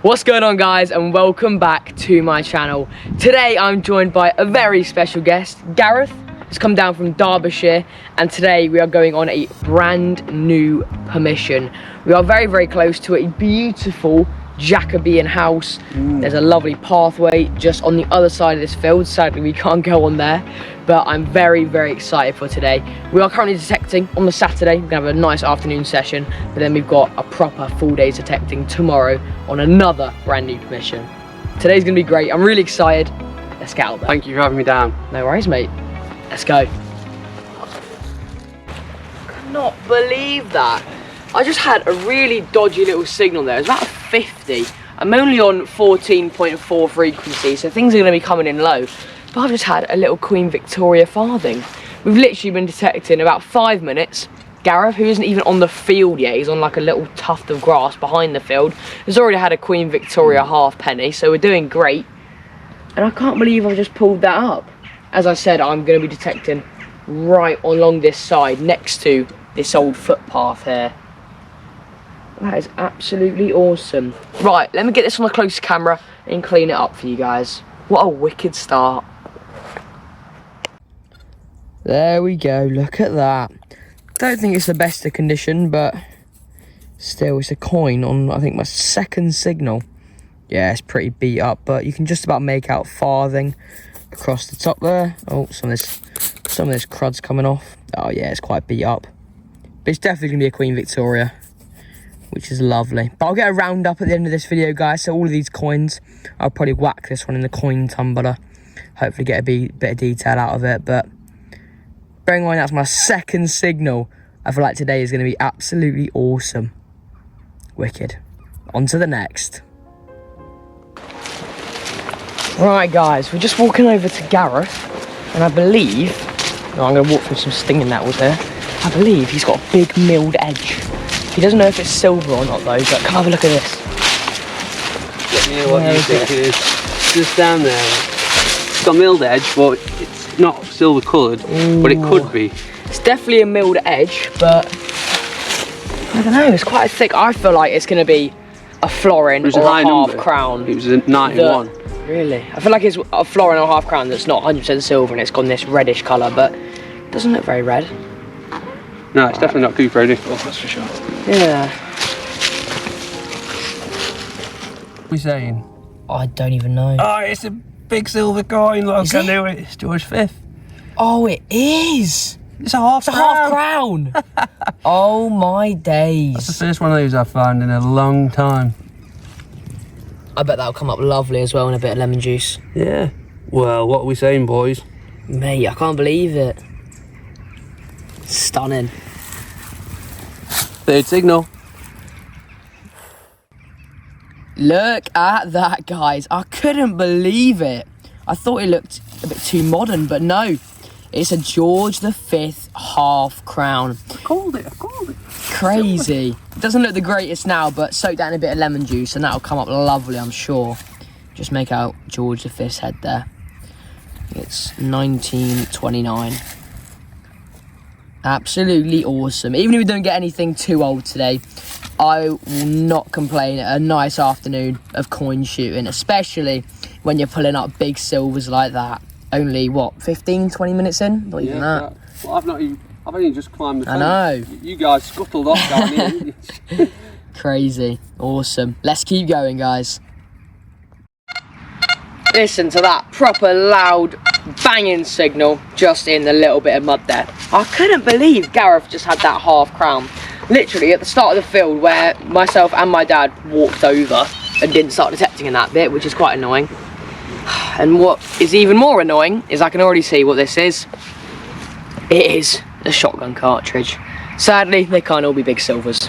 What's going on, guys, and welcome back to my channel. Today I'm joined by a very special guest. Gareth has come down from Derbyshire, and today we are going on a brand new permission. We are very, very close to a beautiful Jacobean house. There's a lovely pathway just on the other side of this field. Sadly, we can't go on there, but I'm very, very excited for today. We are currently detecting on the Saturday. We're gonna have a nice afternoon session, but then we've got a proper full day's detecting tomorrow on another brand new permission. Today's gonna be great. I'm really excited. Let's get out there. Thank you for having me down. No worries, mate. Let's go. Cannot believe that. I just had a really dodgy little signal there. It was about 50. I'm only on 14.4 frequency, so things are going to be coming in low. But I've just had a little Queen Victoria farthing. We've literally been detecting about 5 minutes. Gareth, who isn't even on the field yet, he's on like a little tuft of grass behind the field, has already had a Queen Victoria halfpenny, so we're doing great. And I can't believe I just pulled that up. As I said, I'm going to be detecting right along this side, next to this old footpath here. That is absolutely awesome. Right, let me get this on a close camera and clean it up for you guys. What a wicked start. There we go, look at that. Don't think it's the best of condition, but still, it's a coin on, I think, my second signal. Yeah, it's pretty beat up, but you can just about make out farthing across the top there. Oh, some of this crud's coming off. Oh yeah, it's quite beat up. But it's definitely going to be a Queen Victoria, which is lovely. But I'll get a roundup at the end of this video, guys. So all of these coins, I'll probably whack this one in the coin tumbler. Hopefully get a bit of detail out of it. But bearing in mind that's my second signal, I feel like today is going to be absolutely awesome. Wicked. On to the next. Right, guys, we're just walking over to Gareth, and I believe, I'm going to walk through some stinging nettles here. I believe he's got a big milled edge. He doesn't know if it's silver or not though, but come have a look at this. Let me know what you think it is. Just down there. It's got a milled edge, but it's not silver coloured, but it could be. It's definitely a milled edge, but I don't know, it's quite thick. I feel like it's going to be a florin or a half crown. It was a 91. Really? I feel like it's a florin or a half crown that's not 100% silver and it's got this reddish colour, but it doesn't look very red. No, it's definitely not Cooper nickel, that's for sure. Yeah. What are we saying? I don't even know. Oh, it's a big silver coin. Look, I knew it. It's George V. Oh, it is. It's a half crown. Oh my days. That's the first one of those I've found in a long time. I bet that'll come up lovely as well in a bit of lemon juice. Yeah. Well, what are we saying, boys? Mate, I can't believe it. Stunning. Third signal. Look at that, guys. I couldn't believe it. I thought it looked a bit too modern, but no. It's a George V half crown. I called it. Crazy. It doesn't look the greatest now, but soak that in a bit of lemon juice and that'll come up lovely, I'm sure. Just make out George V's head there. It's 1929. Absolutely awesome. Even if we don't get anything too old today, I will not complain at a nice afternoon of coin shooting, especially when you're pulling up big silvers like that. Only, what, 15, 20 minutes in? Not even that. Well, I've only just climbed the fence. I know. You guys scuttled off down here, didn't you? Crazy. Awesome. Let's keep going, guys. Listen to that proper loud banging signal just in the little bit of mud there. I couldn't believe Gareth just had that half crown. Literally at the start of the field where myself and my dad walked over and didn't start detecting in that bit, which is quite annoying. And what is even more annoying is I can already see what this is. It is a shotgun cartridge. Sadly, they can't all be big silvers.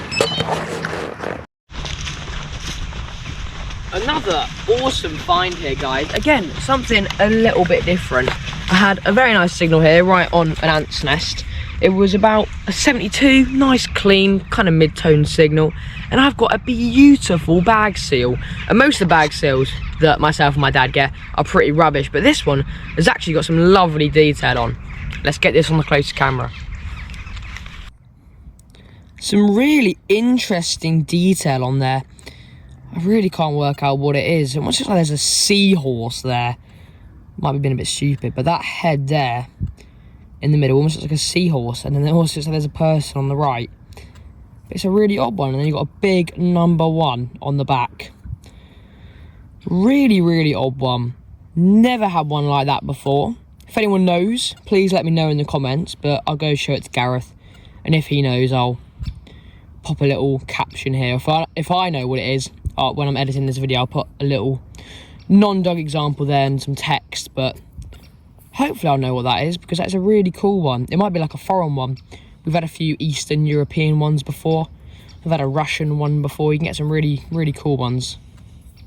Another awesome find here, guys. Again, something a little bit different. I had a very nice signal here, right on an ant's nest. It was about a 72, nice, clean, kind of mid-tone signal. And I've got a beautiful bag seal. And most of the bag seals that myself and my dad get are pretty rubbish, but this one has actually got some lovely detail on. Let's get this on the close camera. Some really interesting detail on there. I really can't work out what it is. It almost looks like there's a seahorse there. Might be being a bit stupid, but that head there in the middle almost looks like a seahorse, and then it also looks like there's a person on the right. It's a really odd one, and then you've got a big number 1 on the back. Really, really odd one. Never had one like that before. If anyone knows, please let me know in the comments, but I'll go show it to Gareth, and if he knows, I'll pop a little caption here. If I know what it is, when I'm editing this video, I'll put a little non-dog example there and some text, but hopefully I'll know what that is, because that's a really cool one. It might be like a foreign one. We've had a few Eastern European ones before. We've had a Russian one before. You can get some really, really cool ones.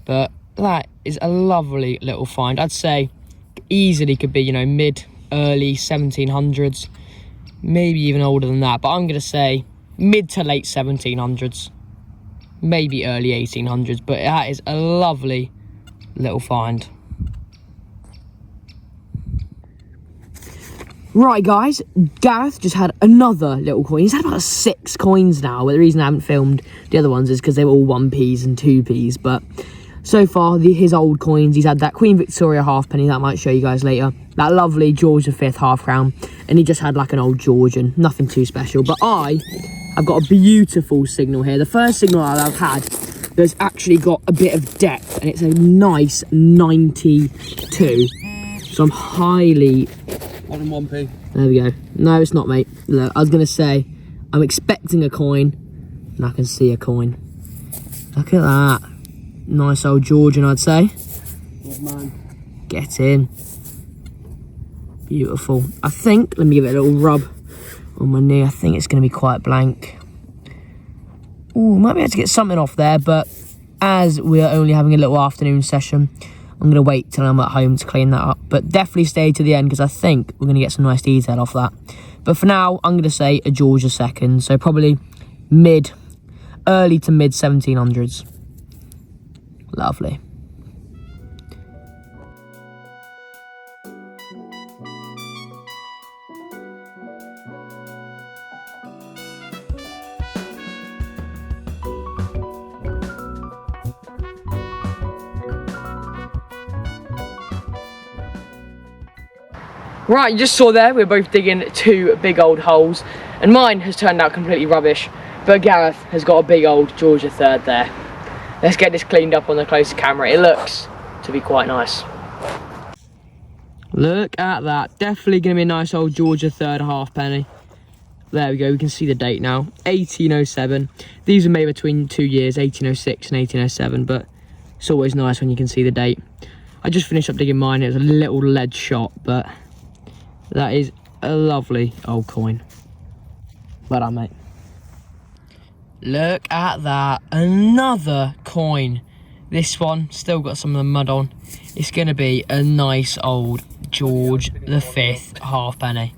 But that is a lovely little find. I'd say easily could be, you know, mid-early 1700s. Maybe even older than that. But I'm going to say mid to late 1700s. Maybe early 1800s. But that is a lovely little find. Right, guys, Gareth just had another little coin. He's had about 6 coins now, but the reason I haven't filmed the other ones is because they were all 1p's and 2p's. But so far, his old coins, he's had that Queen Victoria halfpenny, that I might show you guys later, that lovely George V half crown, and he just had like an old Georgian, nothing too special. But I've got a beautiful signal here. The first signal that I've had that's actually got a bit of depth, and it's a nice 92. So I'm highly... 1 and 1p. There we go. No, it's not, mate. Look, I was going to say, I'm expecting a coin, and I can see a coin. Look at that. Nice old Georgian, I'd say. Good man. Get in. Beautiful. I think, let me give it a little rub on my knee. I think it's going to be quite blank. Ooh, might be able to get something off there, but as we're only having a little afternoon session, I'm going to wait till I'm at home to clean that up. But definitely stay to the end, because I think we're going to get some nice detail off that. But for now, I'm going to say a George II. So probably early to mid 1700s. Lovely. Right, you just saw there, we're both digging 2 big old holes, and mine has turned out completely rubbish, but Gareth has got a big old George III there. Let's get this cleaned up on the closer camera. It looks to be quite nice. Look at that, definitely going to be a nice old George III halfpenny. There we go, we can see the date now, 1807. These were made between 2 years, 1806 and 1807, but it's always nice when you can see the date. I just finished up digging mine, it was a little lead shot, but that is a lovely old coin. Well done, mate. Look at that, another coin. This one still got some of the mud on. It's going to be a nice old George V halfpenny.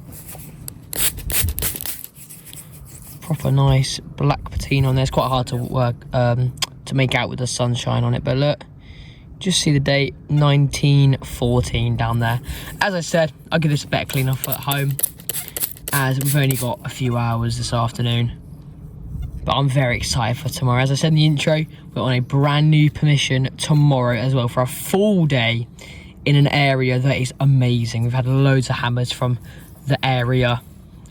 Proper nice black patina on there. It's quite hard to work to make out with the sunshine on it, but look, just see the date, 1914 down there. As I said, I'll give this a better clean off at home, as we've only got a few hours this afternoon. But I'm very excited for tomorrow. As I said in the intro, we're on a brand new permission tomorrow as well for a full day in an area that is amazing. We've had loads of hammers from the area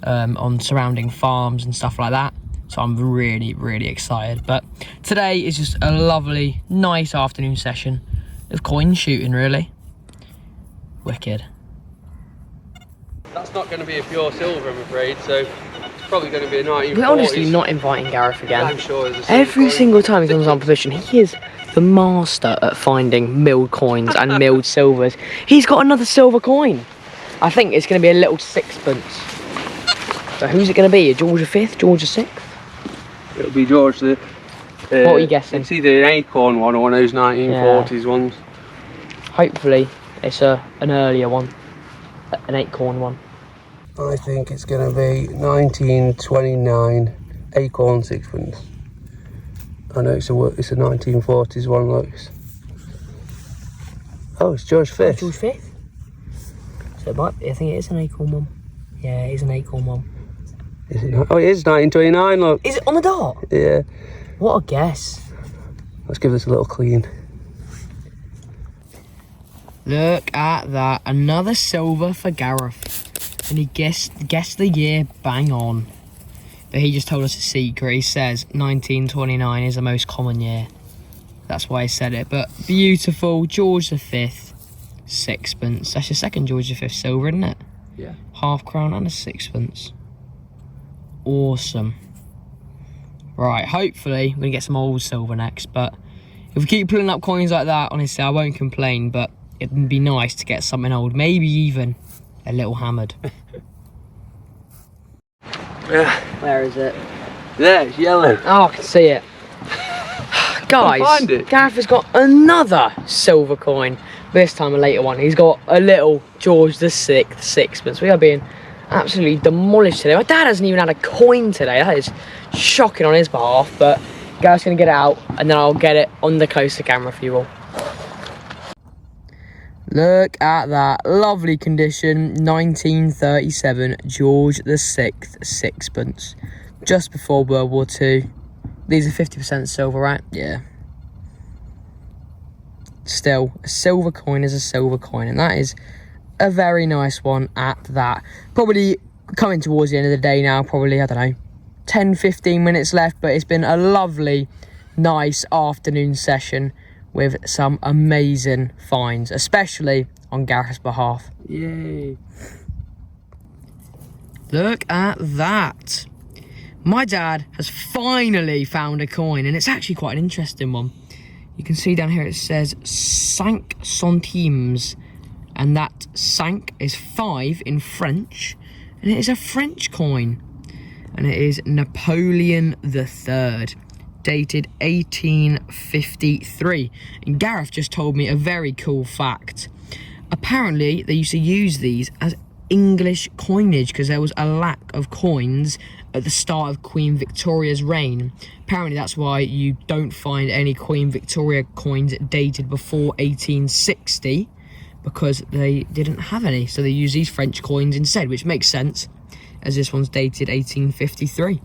on surrounding farms and stuff like that. So I'm really, really excited. But today is just a lovely, nice afternoon session of coin shooting, really. Wicked. That's not going to be a pure silver, I'm afraid, so it's probably going to be a 1940s. We're honestly not inviting Gareth again. I'm sure there's a Every coin. single time he comes on position, he is the master at finding milled coins and milled silvers. He's got another silver coin. I think it's going to be a little sixpence. So who's it going to be? A George V? George VI? It'll be George the... What are you guessing? It's either an acorn one or one of those 1940s ones. Hopefully it's an earlier one. An acorn one. I think it's going to be 1929 acorn sixpence. I know it's a 1940s one, looks. Oh, it's George V. Oh, George V? So it might be, I think it is an acorn one. Yeah, it is an acorn one. Is it not? Oh, it is 1929, look. Is it on the dot? Yeah. What a guess. Let's give this a little clean. Look at that, another silver for Gareth. And he guessed the year bang on. But he just told us a secret. He says 1929 is the most common year. That's why he said it. But beautiful, George V, sixpence. That's your second George V silver, isn't it? Yeah. Half crown and a sixpence. Awesome. Right, hopefully we're going to get some old silver next. But if we keep pulling up coins like that, honestly, I won't complain. But it'd be nice to get something old. Maybe even a little hammered. Where is it? There, it's yellow. Oh, I can see it. Guys, find it. Gareth has got another silver coin. This time a later one. He's got a little George VI sixpence. We are being absolutely demolished today. My dad hasn't even had a coin today. That is shocking on his behalf. But Gareth's going to get it out and then I'll get it on the closer camera for you all. Look at that, lovely condition, 1937 George VI sixpence, just before World War II. These are 50% silver, right? Yeah. Still, a silver coin is a silver coin, and that is a very nice one at that. Probably coming towards the end of the day now, probably, I don't know, 10-15 minutes left, but it's been a lovely, nice afternoon session with some amazing finds, especially on Gareth's behalf. Yay. Look at that. My dad has finally found a coin, and it's actually quite an interesting one. You can see down here it says 5 centimes, and that 5 is 5 in French, and it is a French coin, and it is Napoleon III. Dated 1853. And Gareth just told me a very cool fact. Apparently they used to use these as English coinage because there was a lack of coins at the start of Queen Victoria's reign. Apparently that's why you don't find any Queen Victoria coins dated before 1860, because they didn't have any, so they use these French coins instead, which makes sense as this one's dated 1853.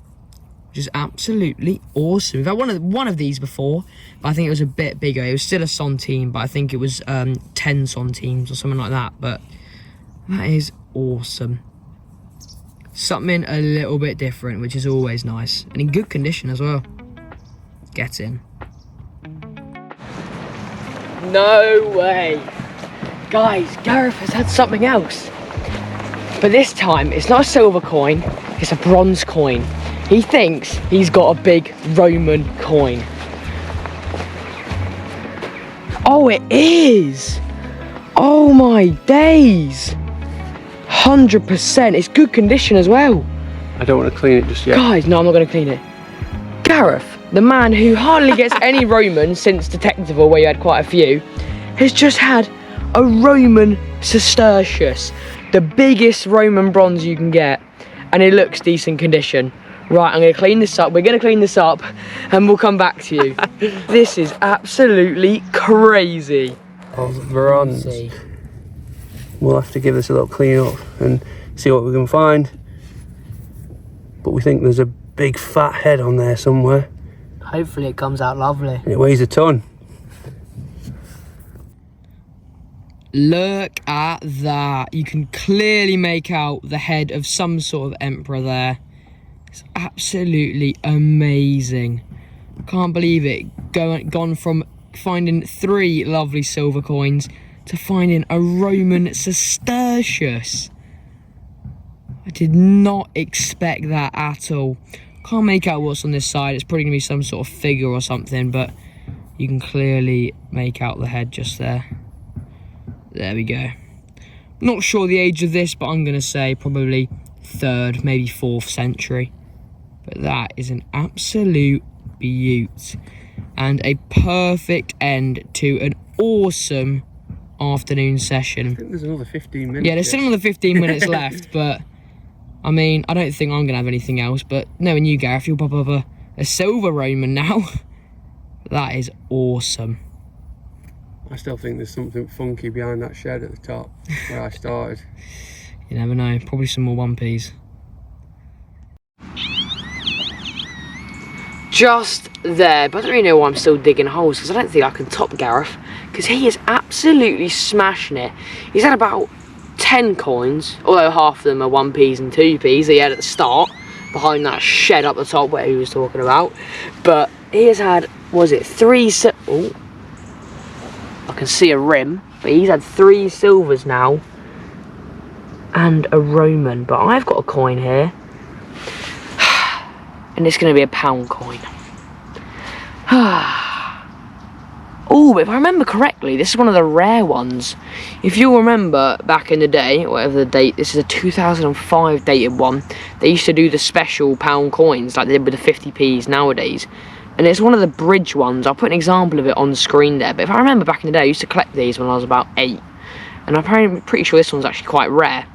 Which is absolutely awesome. We've had one of these before, but I think it was a bit bigger. It was still a centime, but I think it was 10 centimes or something like that. But that is awesome. Something a little bit different, which is always nice. And in good condition as well. Get in. No way. Guys, Gareth has had something else. But this time, it's not a silver coin, it's a bronze coin. He thinks he's got a big Roman coin. Oh, it is! Oh my days! 100%, it's good condition as well. I don't want to clean it just yet. Guys, no, I'm not going to clean it. Gareth, the man who hardly gets any Roman since Detectival, where you had quite a few, has just had a Roman Sestertius, the biggest Roman bronze you can get, and it looks decent condition. Right, I'm going to clean this up. We're going to clean this up and we'll come back to you. This is absolutely crazy. Oh, bronze. We'll have to give this a little clean up and see what we can find. But we think there's a big fat head on there somewhere. Hopefully it comes out lovely. And it weighs a ton. Look at that. You can clearly make out the head of some sort of emperor there. It's absolutely amazing. Can't believe it. Gone from finding 3 lovely silver coins to finding a Roman Sestertius. I did not expect that at all. Can't make out what's on this side. It's probably going to be some sort of figure or something, but you can clearly make out the head just there. There we go. Not sure the age of this, but I'm going to say probably 3rd, maybe 4th century. But that is an absolute beaut. And a perfect end to an awesome afternoon session. I think there's another 15 minutes. Yeah, there's still another 15 minutes left, but I mean, I don't think I'm going to have anything else, but knowing you, Gareth, you'll pop up a silver Roman now. That is awesome. I still think there's something funky behind that shed at the top where I started. You never know, probably some more 1p's. just there. But I don't really know why I'm still digging holes, because I don't think I can top Gareth, because he is absolutely smashing it. He's had about 10 coins, although half of them are 1p's and 2p's he had at the start, behind that shed up the top where he was talking about. But he has had, was it 3 oh, I can see a rim, but he's had 3 silvers now and a Roman. But I've got a coin here, and it's going to be a £1 coin. Oh, but if I remember correctly, this is one of the rare ones. If you'll remember back in the day, whatever the date, this is a 2005 dated one. They used to do the special £1 coins like they did with the 50p's nowadays. And it's one of the bridge ones. I'll put an example of it on the screen there. But if I remember back in the day, I used to collect these when I was about 8. And I'm pretty sure this one's actually quite rare.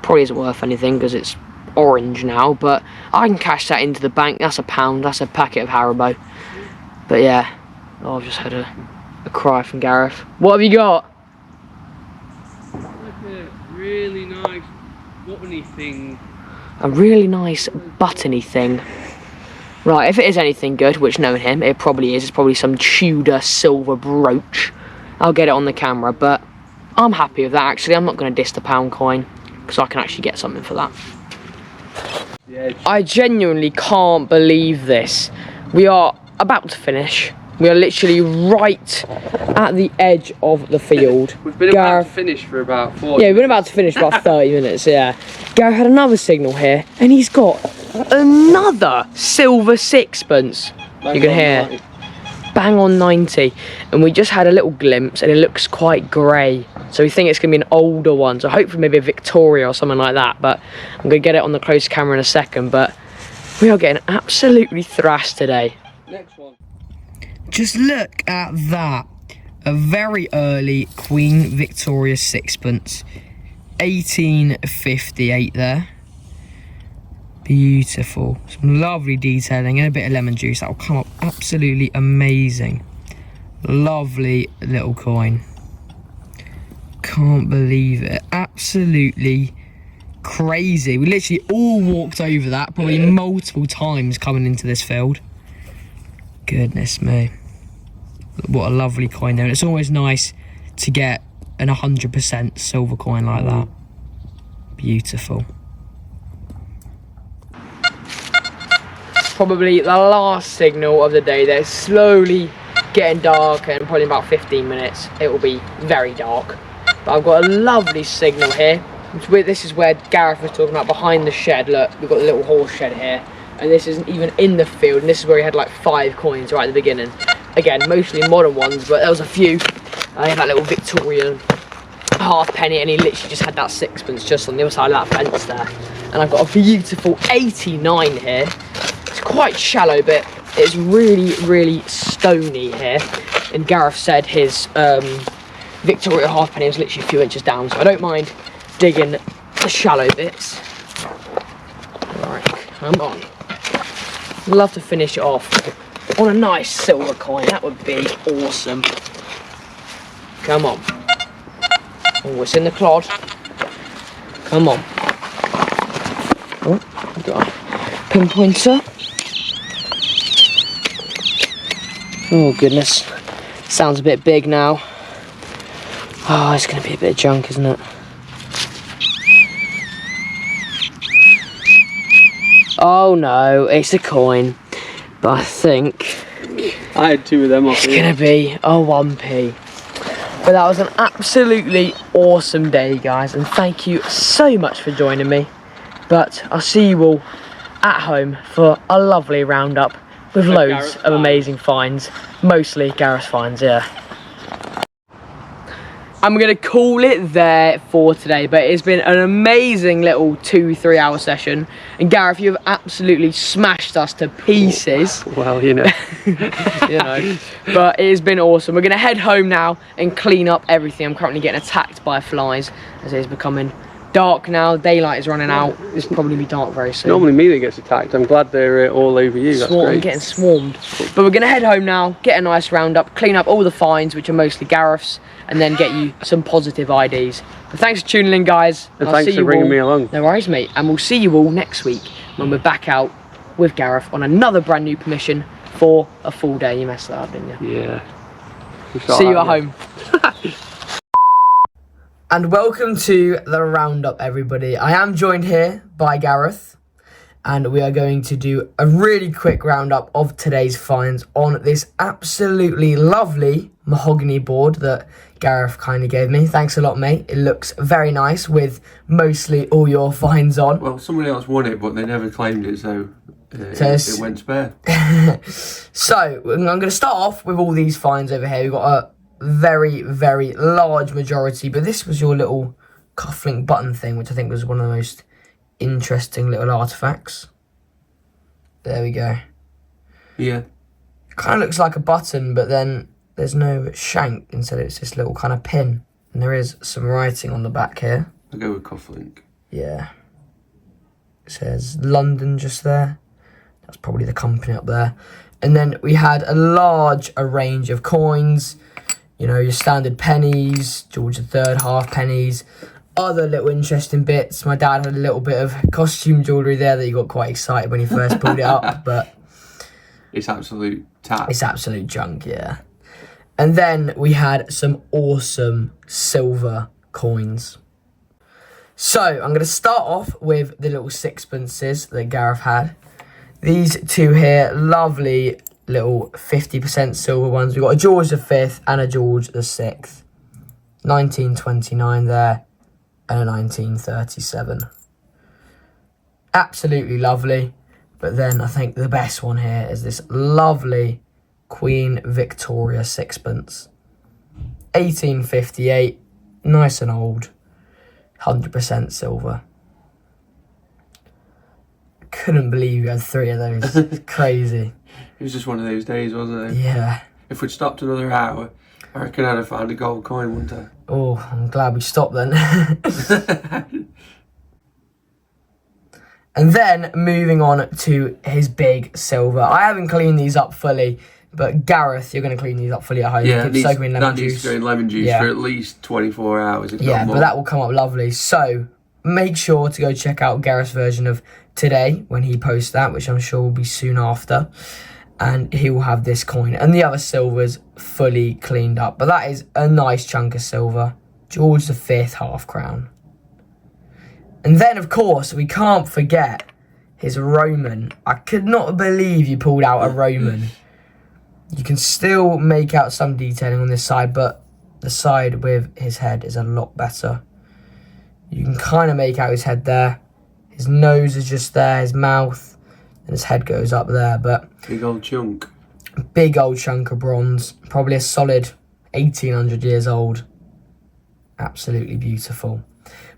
Probably isn't worth anything because it's orange now. But I can cash that into the bank. That's £1. That's a packet of Haribo. But yeah. Oh, I've just had a cry from Gareth. What have you got? Like a really nice buttony thing. A really nice buttony thing. Right, if it is anything good, which knowing him, it probably is. It's probably some Tudor silver brooch. I'll get it on the camera, but I'm happy with that actually. I'm not going to diss the £1 coin, because I can actually get something for that. Yeah. I genuinely can't believe this. We are about to finish. We are literally right at the edge of the field. We've been about to finish for about 40 Yeah, we've been about to finish for about 30 minutes, yeah. Gareth had another signal here, and he's got another silver sixpence. You can hear. 90. Bang on 90. And we just had a little glimpse, and it looks quite grey. So we think it's going to be an older one. So hopefully maybe a Victoria or something like that. But I'm going to get it on the close camera in a second. But we are getting absolutely thrashed today. Next one. Just look at that. A very early Queen Victoria sixpence. 1858 there. Beautiful. Some lovely detailing and a bit of lemon juice. That will come up absolutely amazing. Lovely little coin. Can't believe it. Absolutely crazy. We literally all walked over that probably multiple times coming into this field. Goodness me. What a lovely coin there. And it's always nice to get an 100% silver coin like that. Beautiful. Probably the last signal of the day. They're slowly getting dark, and probably in about 15 minutes it will be very dark. But I've got a lovely signal here. This is where Gareth was talking about, behind the shed. Look, we've got a little horse shed here, and this isn't even in the field, and this is where he had like 5 coins right at the beginning. Again, mostly modern ones, but there was a few. I had that little Victorian halfpenny, and he literally just had that sixpence just on the other side of that fence there. And I've got a beautiful 89 here. It's quite shallow, but it's really, really stony here. And Gareth said his Victoria halfpenny was literally a few inches down, so I don't mind digging the shallow bits. Right, come on. I'd love to finish it off on a nice silver coin. That would be awesome. Come on. Oh, it's in the clod. Come on. Oh, I've got a pinpointer. Oh goodness. Sounds a bit big now. Oh, it's going to be a bit of junk, isn't it? Oh no, it's a coin. But I think I had 2 of them off. It's going to be a 1p. But that was an absolutely awesome day, guys. And thank you so much for joining me. But I'll see you all at home for a lovely roundup with loads of amazing finds. Mostly Gareth finds, yeah. I'm going to call it there for today, but it's been an amazing little 2-3 hour session. And Gareth, you have absolutely smashed us to pieces. Well, you know. You know. But it has been awesome. We're going to head home now and clean up everything. I'm currently getting attacked by flies as it is becoming dark now. Daylight is running out. It's probably be dark very soon. Normally me that gets attacked. I'm glad they're all over you. That's great. Getting swarmed. But we're going to head home now, get a nice roundup, clean up all the finds, which are mostly Gareth's, and then get you some positive IDs. But thanks for tuning in, guys. And thanks for bringing me along. No worries, mate. And we'll see you all next week when we're back out with Gareth on another brand new permission for a full day. You messed that up, didn't you? Yeah. See you at home. And welcome to the Roundup, everybody. I am joined here by Gareth, and we are going to do a really quick roundup of today's finds on this absolutely lovely mahogany board that Gareth kindly gave me. Thanks a lot, mate. It looks very nice with mostly all your finds on. Well, somebody else won it, but they never claimed it, so it went spare. So, I'm going to start off with all these finds over here. We've got a very, very large majority, but this was your little cufflink button thing, which I think was one of the most interesting little artifacts. There we go. Yeah. Kind of looks like a button, but then there's no shank. Instead, it's this little kind of pin. And there is some writing on the back here. I'll go with cufflink. Yeah. It says London just there. That's probably the company up there. And then we had a range of coins. You know, your standard pennies, George III half pennies, other little interesting bits. My dad had a little bit of costume jewellery there that he got quite excited when he first pulled it up, but it's absolute tat. It's absolute junk, yeah. And then we had some awesome silver coins. So, I'm going to start off with the little sixpences that Gareth had. These two here, lovely little 50% silver ones. We've got a George V and a George VI. 1929 there and a 1937. Absolutely lovely. But then I think the best one here is this lovely Queen Victoria sixpence. 1858, nice and old. 100% silver. Couldn't believe you had three of those. Crazy. It was just one of those days, wasn't it? Yeah. If we'd stopped another hour, I reckon I'd have found a gold coin, wouldn't I? Oh, I'm glad we stopped then. And then moving on to his big silver. I haven't cleaned these up fully, but Gareth, you're going to clean these up fully at home. Yeah, that needs to go in lemon juice for at least 24 hours, if not more. But that will come up lovely. So make sure to go check out Gareth's version of today when he posts that, which I'm sure will be soon after. And he will have this coin and the other silvers fully cleaned up. But that is a nice chunk of silver. George V half crown. And then, of course, we can't forget his Roman. I could not believe you pulled out a Roman. You can still make out some detailing on this side, but the side with his head is a lot better. You can kind of make out his head there. His nose is just there, his mouth. And his head goes up there, but big old chunk. Big old chunk of bronze. Probably a solid 1800 years old. Absolutely beautiful.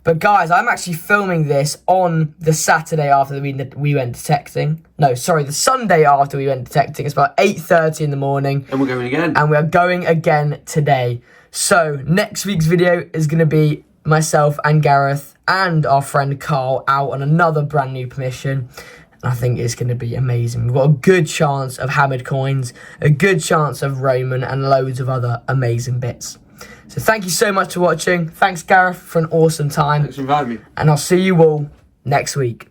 But guys, I'm actually filming this on the Saturday after we went detecting. No, sorry, the Sunday after we went detecting. It's about 8:30 in the morning. And we're going again. And we're going again today. So next week's video is going to be myself and Gareth and our friend Carl out on another brand new permission. I think it's going to be amazing. We've got a good chance of hammered coins, a good chance of Roman, and loads of other amazing bits. So thank you so much for watching. Thanks, Gareth, for an awesome time. Thanks for inviting me. And I'll see you all next week.